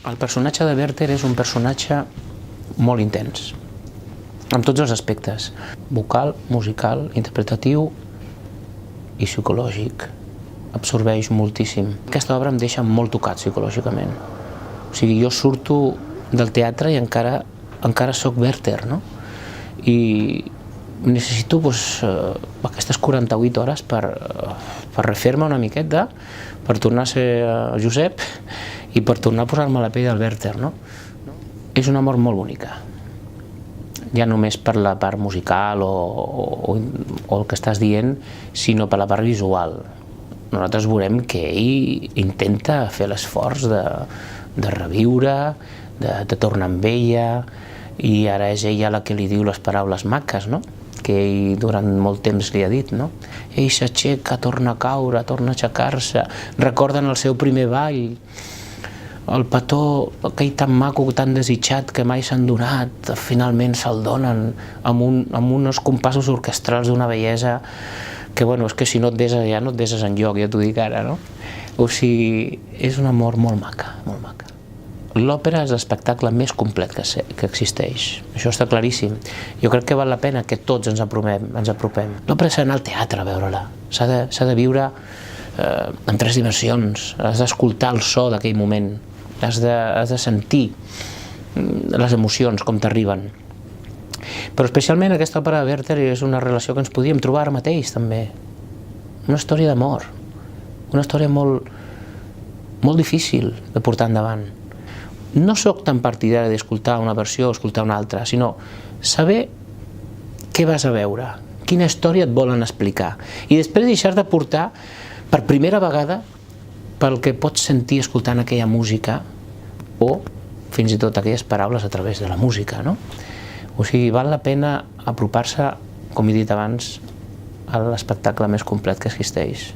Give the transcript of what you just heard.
El personatge de Werther és un personatge molt intens, en tots els aspectes, vocal, musical, interpretatiu i psicològic. Absorbeix moltíssim. Aquesta obra em deixa molt tocat psicològicament. O sigui, jo surto del teatre i encara soc Werther, no? I necessito aquestes 48 hores per refer-me una miqueta, per tornar a ser Josep i per tornar a posar-me a la pell del Werther, no? És una mort molt bonica. Ja només per la part musical o el que estàs dient, sinó per la part visual. Nosaltres veurem que ell intenta fer l'esforç de reviure, de tornar amb ella, i ara és ella la que li diu les paraules maques, no? Que ell durant molt temps li ha dit, no? Ell s'aixeca, torna a caure, torna a aixecar-se, recorden el seu primer ball, el petó, aquell tan maco, tan desitjat que mai s'han donat, finalment se'l donen amb uns compassos orquestrals d'una bellesa que, bueno, és que si no et deses ja no et deses enlloc, ja t'ho dic ara, no? O sigui, és una mort molt maca, molt maca. L'òpera és l'espectacle més complet que existeix, això està claríssim. Jo crec que val la pena que tots ens apropem. L'òpera s'ha d'anar al teatre a veure-la, s'ha de viure en 3 dimensions, has d'escoltar el so d'aquell moment, has de sentir les emocions com t'arriben. Però especialment aquesta òpera de Werther és una relació que ens podíem trobar ara mateix també. Una història d'amor, una història molt difícil de portar endavant. No sóc tan partidari d'escoltar una versió o escoltar una altra, sinó saber què vas a veure, quina història et volen explicar, i després deixar-te portar per primera vegada pel que pots sentir escoltant aquella música o fins i tot aquelles paraules a través de la música, no? O sigui, val la pena apropar-se, com he dit abans, a l'espectacle més complet que existeix.